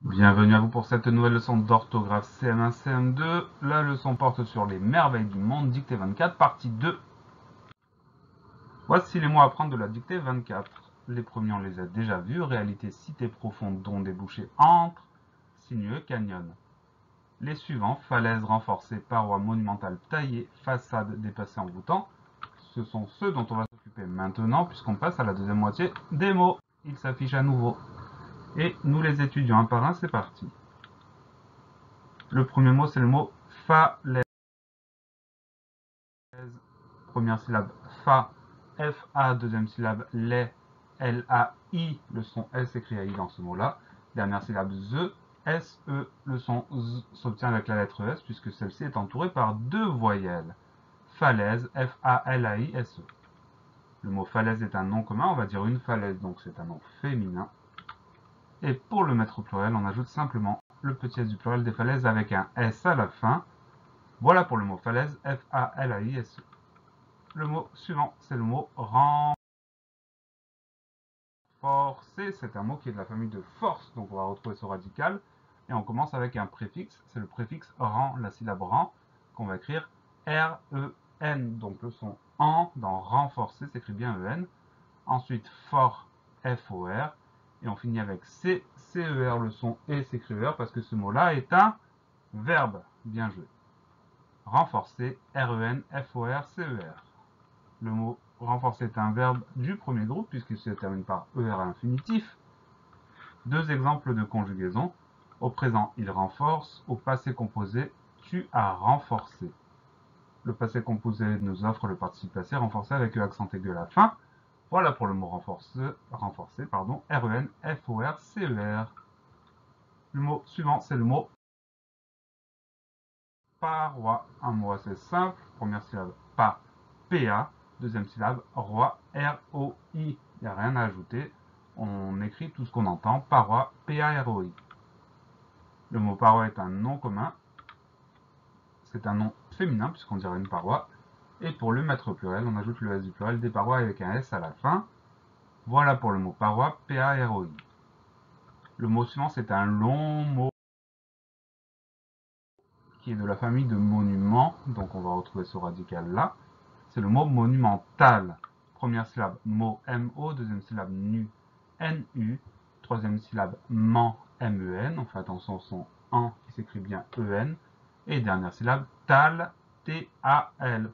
Bienvenue à vous pour cette nouvelle leçon d'orthographe CM1, CM2. La leçon porte sur les merveilles du monde, dictée 24, partie 2. Voici les mots à prendre de la dictée 24. Les premiers, on les a déjà vus. Réalité, cité profonde, dont débouché entre, sinueux, canyon. Les suivants, falaise renforcée, parois monumentales taillées, façade dépassée en voûtant. Ce sont ceux dont on va s'occuper maintenant, puisqu'on passe à la deuxième moitié des mots. Ils s'affichent à nouveau. Et nous les étudions un par un, c'est parti. Le premier mot, c'est le mot falaise. Première syllabe fa, F-A, deuxième syllabe les, L-A-I, le son S écrit à I dans ce mot-là. Dernière syllabe ze, S-E, le son Z s'obtient avec la lettre S puisque celle-ci est entourée par deux voyelles. Falaise, F-A-L-A-I-S-E. Le mot falaise est un nom commun, on va dire une falaise, donc c'est un nom féminin. Et pour le mettre au pluriel, on ajoute simplement le petit S du pluriel des falaises avec un S à la fin. Voilà pour le mot falaise, F-A-L-A-I-S-E. Le mot suivant, c'est le mot renforcer. C'est un mot qui est de la famille de force, donc on va retrouver ce radical. Et on commence avec un préfixe, c'est le préfixe ren, la syllabe ren, qu'on va écrire R-E-N. Donc le son en dans renforcer s'écrit bien E-N. Ensuite fort, F-O-R. Et on finit avec C, C-E-R, le son E s'écrit E-R parce que ce mot-là est un verbe. Bien joué. Renforcer, R-E-N, F-O-R, C-E-R. Le mot renforcer est un verbe du premier groupe puisqu'il se termine par ER à l'infinitif. Deux exemples de conjugaison. Au présent, il renforce. Au passé composé, tu as renforcé. Le passé composé nous offre le participe passé renforcé avec accent aigu à la fin. Voilà pour le mot renforcer, R-E-N, F-O-R, C-E-R. Le mot suivant, c'est le mot paroi. Un mot assez simple. Première syllabe, pa, P-A. Deuxième syllabe, roi, R-O-I. Il n'y a rien à ajouter. On écrit tout ce qu'on entend. Paroi, P-A-R-O-I. Le mot paroi est un nom commun. C'est un nom féminin puisqu'on dirait une paroi. Et pour le mettre au pluriel, on ajoute le S du pluriel des parois avec un S à la fin. Voilà pour le mot paroi, P-A-R-O-I. Le mot suivant, c'est un long mot qui est de la famille de monument. Donc on va retrouver ce radical là. C'est le mot monumental. Première syllabe, mot, M-O. Deuxième syllabe, nu, N-U. Troisième syllabe, man, M-E-N. On fait attention au son en qui s'écrit bien E-N. Et dernière syllabe, tal, T-A-L.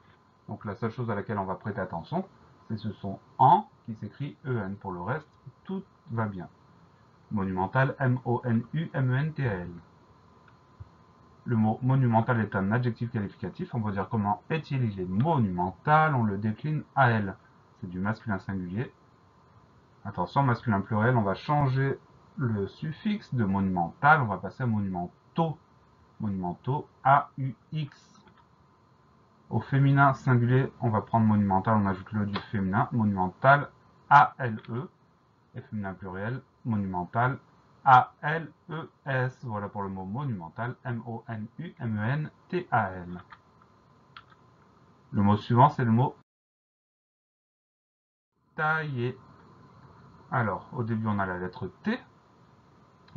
Donc la seule chose à laquelle on va prêter attention, c'est ce son en qui s'écrit E-N. Pour le reste, tout va bien. Monumental, M-O-N-U-M-E-N-T-A-L. Le mot monumental est un adjectif qualificatif. On va dire comment est-il, il est monumental. On le décline à elle. C'est du masculin singulier. Attention, masculin pluriel, on va changer le suffixe de monumental. On va passer à monumentaux. Monumentaux, A-U-X. Au féminin singulier, on va prendre monumental, on ajoute le du féminin. Monumental, A-L-E. Et féminin pluriel, monumental, A-L-E-S. Voilà pour le mot monumental, M-O-N-U-M-E-N-T-A-L. Le mot suivant, c'est le mot tailler. Alors, au début, on a la lettre T.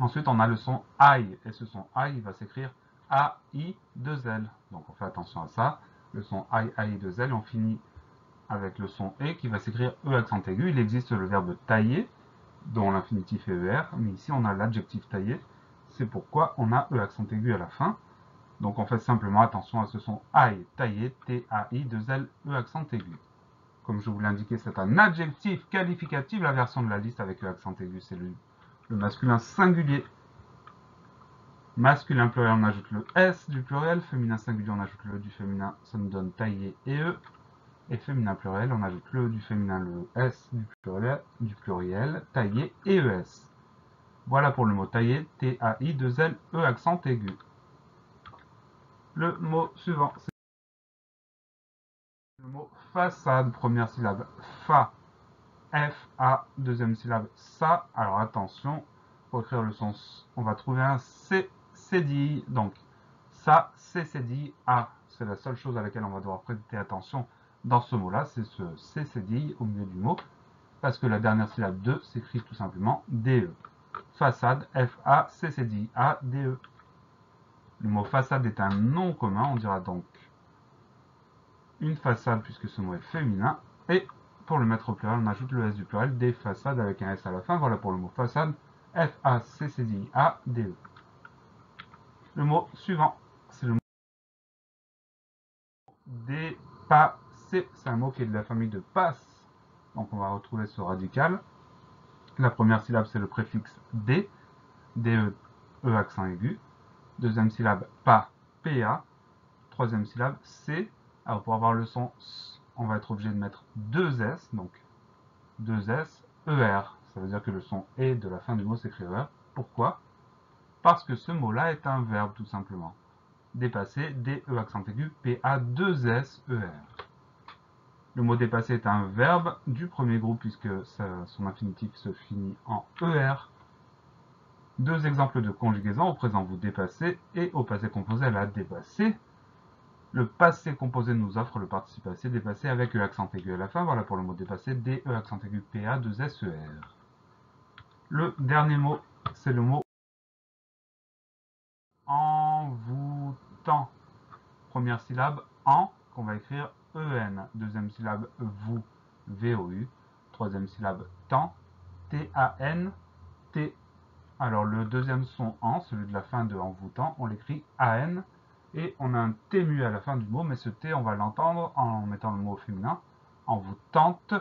Ensuite, on a le son I. Et ce son I, il va s'écrire A-I-2-L. Donc, on fait attention à ça. Le son I, A-I-2-L. On finit avec le son E qui va s'écrire E accent aigu. Il existe le verbe tailler, dont l'infinitif est ER, mais ici on a l'adjectif taillé, c'est pourquoi on a E accent aigu à la fin. Donc on fait simplement attention à ce son I, taillé, T-A-I-2-L, E accent aigu. Comme je vous l'ai indiqué, c'est un adjectif qualificatif, la version de la liste avec E accent aigu, c'est le masculin singulier. Masculin pluriel, on ajoute le S du pluriel, féminin singulier, on ajoute le du féminin, ça nous donne taillé et E. Et féminin pluriel, on ajoute le du féminin, le S du pluriel, taillé et ES. Voilà pour le mot taillé, T-A-I-2-L-E accent aigu. Le mot suivant, c'est le mot façade, première syllabe, fa, F-A, deuxième syllabe, sa. Alors attention, pour écrire le son, on va trouver un C cédille. Donc, ça, C cédille, A. C'est la seule chose à laquelle on va devoir prêter attention dans ce mot-là, c'est ce C cédille au milieu du mot, parce que la dernière syllabe de s'écrit tout simplement DE. façade, F-A-C-C-D-I-A-D-E. Le mot façade est un nom commun, on dira donc une façade puisque ce mot est féminin. Et pour le mettre au pluriel, on ajoute le S du pluriel, des façades avec un S à la fin. Voilà pour le mot façade, F-A-C-C-D-I-A-D-E. Le mot suivant, c'est le mot dépasser. C'est un mot qui est de la famille de passe. Donc on va retrouver ce radical. La première syllabe, c'est le préfixe D, D-E, E accent aigu. Deuxième syllabe, pas, PA. Troisième syllabe, C. Alors pour avoir le son S, on va être obligé de mettre deux S, donc deux S, ER. Ça veut dire que le son E de la fin du mot s'écrit ER. Pourquoi? Parce que ce mot-là est un verbe tout simplement. Dépasser, D-E accent aigu, P-A, deux S, E-R. Le mot dépasser est un verbe du premier groupe puisque son infinitif se finit en ER. Deux exemples de conjugaison, au présent vous dépassez et au passé composé elle a dépassé. Le passé composé nous offre le participe passé dépassé avec E accent aigu à la fin. Voilà pour le mot dépasser, D-E accent aigu, P-A, 2 S-E-R. Le dernier mot, c'est le mot envoûtant. Première syllabe, en, qu'on va écrire E-N. Deuxième syllabe, vous, V-O-U. Troisième syllabe, tant, T-A-N-T. Alors le deuxième son en, celui de la fin de envoûtant, on l'écrit A-N. Et on a un T mu à la fin du mot, mais ce T, on va l'entendre en mettant le mot au féminin. Envoûtante,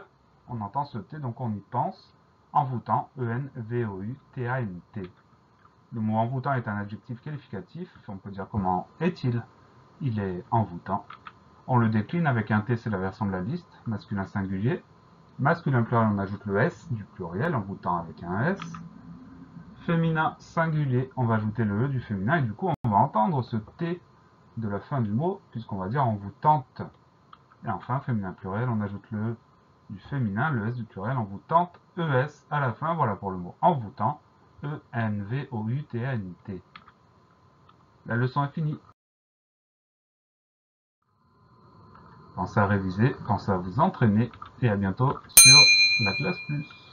on entend ce T, donc on y pense. Envoûtant, E-N-V-O-U-T-A-N-T. Le mot envoûtant est un adjectif qualificatif. On peut dire comment est-il? Il est envoûtant. On le décline avec un T, c'est la version de la liste, masculin singulier. Masculin pluriel, on ajoute le S du pluriel, envoûtant avec un S. Féminin singulier, on va ajouter le E du féminin, et du coup, on va entendre ce T de la fin du mot, puisqu'on va dire envoûtante. Et enfin, féminin pluriel, on ajoute le E du féminin, le S du pluriel, envoûtante, ES à la fin. Voilà pour le mot envoûtant, E-N-V-O-U-T-A-N-T. La leçon est finie. Pensez à réviser, pensez à vous entraîner, et à bientôt sur la classe plus.